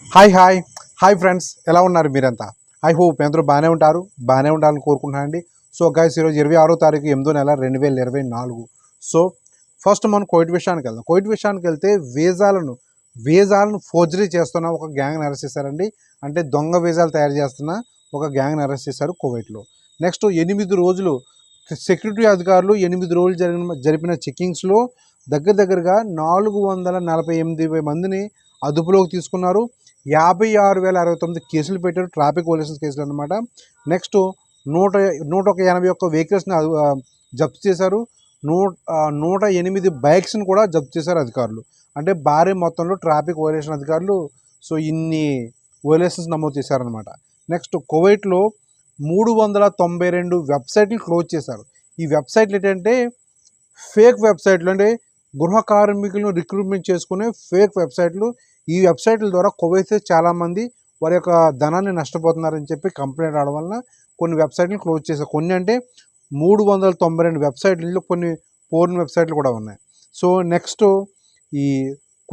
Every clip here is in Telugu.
హాయ్ హాయ్ ఫ్రెండ్స్, ఎలా ఉన్నారు మీరంతా? ఐ హోప్ అందరూ బాగానే ఉండాలని కోరుకుంటున్నానండి. సో గైస్, ఈరోజు 26వ తారీఖు 8వ నెల 2024. సో ఫస్ట్ మనం కోవిడ్ విషయానికి వెళ్తే వీజాలను ఫోర్జరీ చేస్తున్న ఒక గ్యాంగ్ని అరెస్ట్ చేశారండి. అంటే దొంగ వీజాలు తయారు చేస్తున్న ఒక గ్యాంగ్ని అరెస్ట్ చేశారు కువైట్లో. నెక్స్ట్ 8 రోజులు సెక్యూరిటీ అధికారులు 8 రోజులు జరిపిన చెకింగ్స్లో దగ్గరగా 448 మందిని అదుపులోకి తీసుకున్నారు. 56,069 కేసులు పెట్టారు, ట్రాఫిక్ వయలేషన్స్ కేసులు అనమాట. నెక్స్ట్ 181 వెహికల్స్ని జప్తు చేశారు. 108 బైక్స్ని కూడా జప్తు చేశారు అధికారులు. అంటే భారీ మొత్తంలో ట్రాఫిక్ వయలేషన్ అధికారులు సో ఇన్ని వయలేషన్స్ నమోదు చేశారనమాట. నెక్స్ట్ కువైట్లో 392 వెబ్సైట్లు క్లోజ్ చేశారు. ఈ వెబ్సైట్లు ఏంటంటే ఫేక్ వెబ్సైట్లు, అంటే గృహ కార్మికులను రిక్రూట్మెంట్ చేసుకునే ఫేక్ వెబ్సైట్లు. ఈ వెబ్సైట్ల ద్వారా కువైట్ చాలామంది వారి యొక్క ధనాన్ని నష్టపోతున్నారని చెప్పి కంప్లైంట్ రావడం వలన కొన్ని వెబ్సైట్లను క్లోజ్ చేశారు. కొన్ని అంటే 392 వెబ్సైట్లలో కొన్ని పోర్న్ వెబ్సైట్లు కూడా ఉన్నాయి. సో నెక్స్ట్ ఈ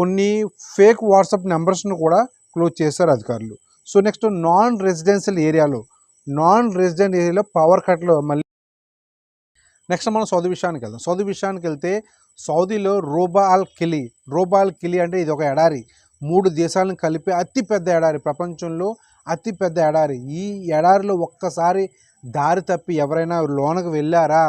కొన్ని ఫేక్ వాట్సాప్ నెంబర్స్ను కూడా క్లోజ్ చేశారు అధికారులు. సో నెక్స్ట్ నాన్ రెసిడెన్షియల్ ఏరియాలో పవర్ కట్లు మళ్ళీ. నెక్స్ట్ మనం సౌదీ విషయానికి వెళ్తే సౌదీలో రోబా అల్ కిలి అంటే ఇది ఒక ఎడారి. 3 దేశాలను కలిపి అతిపెద్ద ఎడారి, ప్రపంచంలో అతిపెద్ద ఎడారి. ఈ ఎడారిలో ఒక్కసారి దారి తప్పి ఎవరైనా లోనకు వెళ్ళారా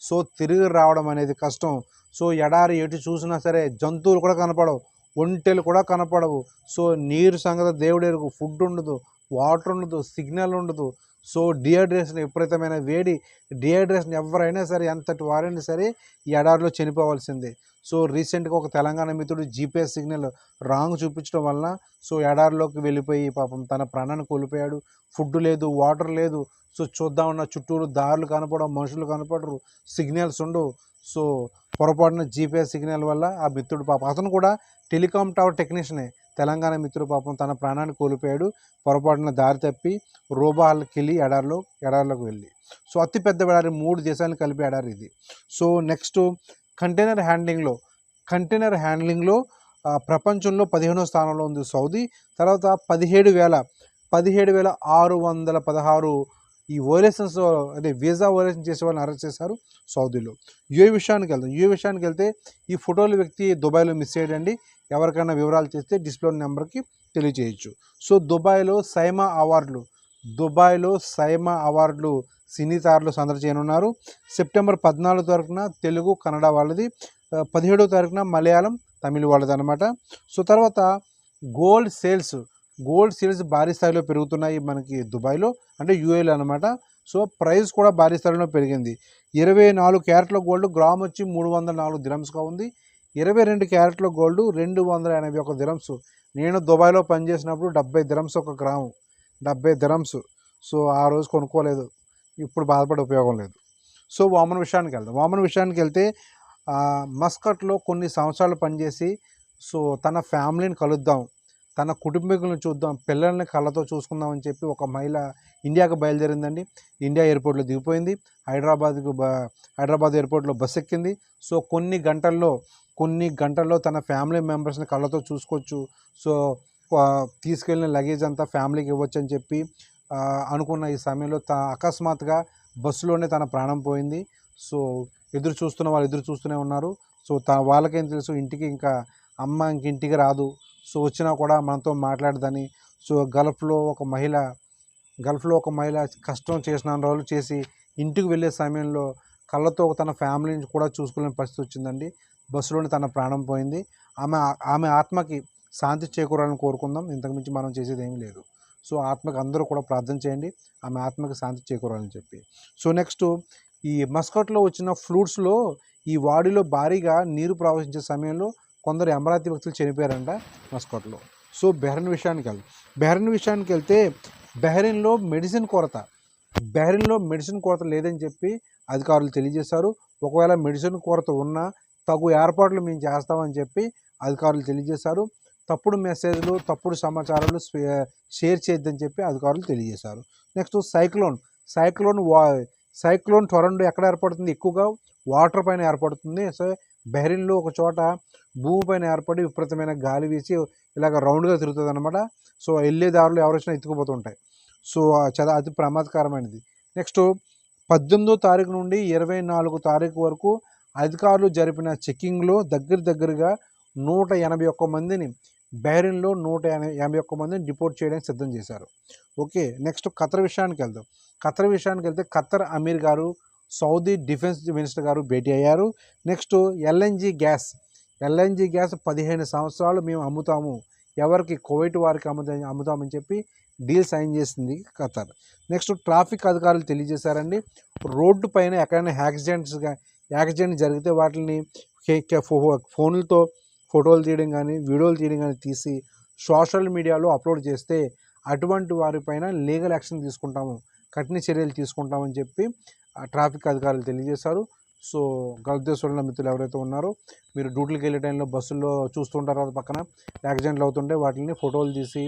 సో తిరిగి రావడం అనేది కష్టం. సో ఎడారి ఎటు చూసినా సరే జంతువులు కూడా కనపడవు, ఒంటెలు కూడా కనపడవు. సో నీరు సంగతి దేవుడెరుగు, ఫుడ్ ఉండదు, వాటర్ ఉండదు, సిగ్నల్ ఉండదు. సో డిహైడ్రేషన్, విపరీతమైన వేడి, డిహైడ్రేషన్. ఎవరైనా సరే ఎంతటి వారైనా సరే ఈ ఎడారిలో చనిపోవాల్సిందే. సో రీసెంట్గా ఒక తెలంగాణ మిత్రుడు జీపీఎస్ సిగ్నల్ రాంగ్ చూపించడం వలన సో ఎడారిలోకి వెళ్ళిపోయి పాపం తన ప్రాణాన్ని కోల్పోయాడు. ఫుడ్ లేదు, వాటర్ లేదు. సో చూద్దామన్న చుట్టూరు దారులు కనపడవు, మనుషులు కనపడరు, సిగ్నల్స్ ఉండవు. సో పొరపాటున జీపీఎస్ సిగ్నల్ వల్ల ఆ మిత్రుడు పాపం, అతను కూడా టెలికాం టవర్ టెక్నీషియనే, తెలంగాణ మిత్రుడు పాపం తన ప్రాణాన్ని కోల్పోయాడు పొరపాటున దారి తప్పి రోబా అల్ కిలి ఎడారిలోకి వెళ్ళి. సో అతిపెద్ద ఎడారి, 3 దేశాలను కలిపి ఎడారి ఇది. సో నెక్స్ట్ కంటైనర్ హ్యాండ్లింగ్లో ప్రపంచంలో 15వ స్థానంలో ఉంది సౌదీ. తర్వాత 17,616 ఈ వయలేషన్స్, అంటే వీసా వయలేషన్ చేసే వాళ్ళని అరెస్ట్ చేశారు సౌదీలో. యూఏ విషయానికి వెళ్తే ఈ ఫోటోల వ్యక్తి దుబాయ్లో మిస్ అయ్యాడండి. ఎవరికైనా వివరాలు చేస్తే డిస్ప్లే నెంబర్కి తెలియజేయచ్చు. సో దుబాయ్లో సైమా అవార్డులు సినీ తారలు సందడి చేయనున్నారు. సెప్టెంబర్ 14 తారీఖున తెలుగు, కన్నడ వాళ్ళది, 17వ తారీఖున మలయాళం, తమిళ వాళ్ళది అనమాట. సో తర్వాత గోల్డ్ సేల్స్ భారీ స్థాయిలో పెరుగుతున్నాయి మనకి దుబాయ్లో, అంటే యూఏలో అనమాట. సో ప్రైస్ కూడా భారీ స్థాయిలో పెరిగింది. 24 క్యారెట్ల గోల్డ్ గ్రామ్ వచ్చి 304 దిరమ్స్గా ఉంది. 22 క్యారెట్ల గోల్డ్ 281 దిరమ్స్. నేను దుబాయ్లో పనిచేసినప్పుడు 70 దిరమ్స్ ఒక గ్రాము, 70 దిరమ్స్. సో ఆ రోజు కొనుక్కోలేదు, ఇప్పుడు బాధపడే ఉపయోగం లేదు. సో వామన్ విషయానికి వెళ్తే మస్కట్లో కొన్ని సంవత్సరాలు పనిచేసి సో తన ఫ్యామిలీని కలుద్దాం, తన కుటుంబీకులను చూద్దాం, పిల్లల్ని కళ్ళతో చూసుకుందామని చెప్పి ఒక మహిళ ఇండియాకు బయలుదేరిందండి. ఇండియా ఎయిర్పోర్ట్లో దిగిపోయింది. హైదరాబాద్ ఎయిర్పోర్ట్లో బస్ ఎక్కింది. సో కొన్ని గంటల్లో తన ఫ్యామిలీ మెంబర్స్ని కళ్ళతో చూసుకోవచ్చు. సో తీసుకెళ్ళిన లగేజ్ అంతా ఫ్యామిలీకి ఇవ్వచ్చు అని చెప్పి అనుకున్న ఈ సమయంలో అకస్మాత్తుగా బస్సులోనే తన ప్రాణం పోయింది. సో ఎదురు చూస్తూనే ఉన్నారు. సో వాళ్ళకేం తెలుసు, అమ్మ ఇంటికి రాదు, సో వచ్చినా కూడా మనతో మాట్లాడదని. సో గల్ఫ్లో ఒక మహిళ కష్టం చేసిన రోజులు చేసి ఇంటికి వెళ్ళే సమయంలో కళ్ళతో తన ఫ్యామిలీని కూడా చూసుకోలేని పరిస్థితి వచ్చిందండి. బస్సులోనే తన ప్రాణం పోయింది. ఆమె ఆత్మకి శాంతి చేకూరాలని కోరుకుందాం, ఇంతకుమించి మనం చేసేది ఏమీ లేదు. సో ఆత్మకి అందరూ కూడా ప్రార్థన చేయండి, ఆమె ఆత్మకి శాంతి చేకూరాలని చెప్పి. సో నెక్స్ట్ ఈ మస్కట్లో వచ్చిన ఫ్లూడ్స్లో ఈ వాడిలో భారీగా నీరు ప్రవహించే సమయంలో కొందరు అమరావతి వ్యక్తులు చనిపోయారంట మస్కట్లో. సో బెహ్రెన్ విషయానికి వెళ్తే బెహ్రెన్లో మెడిసిన్ కొరత లేదని చెప్పి అధికారులు తెలియజేశారు. ఒకవేళ మెడిసిన్ కొరత ఉన్నా తగు ఏర్పాట్లు మేము చేస్తామని చెప్పి అధికారులు తెలియజేశారు. తప్పుడు మెసేజ్లు, తప్పుడు సమాచారాలు షేర్ చేయొద్దని చెప్పి అధికారులు తెలియజేశారు. నెక్స్ట్ సైక్లోన్ టొరండో ఎక్కడ ఏర్పడుతుంది? ఎక్కువగా వాటర్ పైన ఏర్పడుతుంది. సో బెహ్రెన్లో ఒక చోట భూమిపైన ఏర్పడి విపరీతమైన గాలి వీసి ఇలాగ రౌండ్గా తిరుగుతుంది అనమాట. సో వెళ్ళే దారిలో ఎవరు వచ్చినా ఎత్తుకుపోతుంటాయి. సో చాలా అతి ప్రమాదకరమైనది. నెక్స్ట్ 18వ తారీఖు నుండి 24 తారీఖు వరకు అధికారులు జరిపిన చెక్కింగ్లో దగ్గరగా 181 మందిని, బహ్రెయిన్లో 181 మందిని డిపోర్ట్ చేయడానికి సిద్ధం చేశారు. ఓకే, నెక్స్ట్ ఖతర్ విషయానికి వెళ్దాం. ఖతర్ విషయానికి వెళ్తే ఖతర్ అమీర్ గారు, సౌదీ డిఫెన్స్ మినిస్టర్ గారు భేటీ అయ్యారు. నెక్స్ట్ ఎల్ఎన్జి గ్యాస్ 15 సంవత్సరాలు మేము అమ్ముతాము, ఎవరికి, కువైట్ వారికి అమ్ముతామని చెప్పి డీల్ సైన్ చేసింది ఖతర్. నెక్స్ట్ ట్రాఫిక్ అధికారులు తెలియజేశారండి, రోడ్డు పైన ఎక్కడైనా యాక్సిడెంట్ జరిగితే వాటిని ఫోన్లతో ఫోటోలు తీయడం కానీ వీడియోలు తీయడం కానీ తీసి సోషల్ మీడియాలో అప్లోడ్ చేస్తే అటువంటి వారిపైన లీగల్ యాక్షన్ తీసుకుంటాము, కఠిన చర్యలు తీసుకుంటామని చెప్పి ట్రాఫిక్ అధికారులు తెలియజేశారు. సో గల్ఫ్ దేశంలో మిత్రులు ఎవరైతే ఉన్నారో, మీరు డ్యూటీలకు వెళ్ళే టైంలో బస్సుల్లో చూస్తుంటారు కదా, పక్కన యాక్సిడెంట్లు అవుతుంటే వాటిని ఫోటోలు తీసి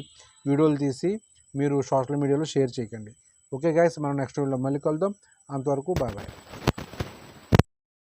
వీడియోలు తీసి మీరు సోషల్ మీడియాలో షేర్ చేయకండి. ఓకే గైస్, మనం నెక్స్ట్ వీడియోలో మళ్ళీ కలుద్దాం. అంతవరకు బాయ్ బాయ్.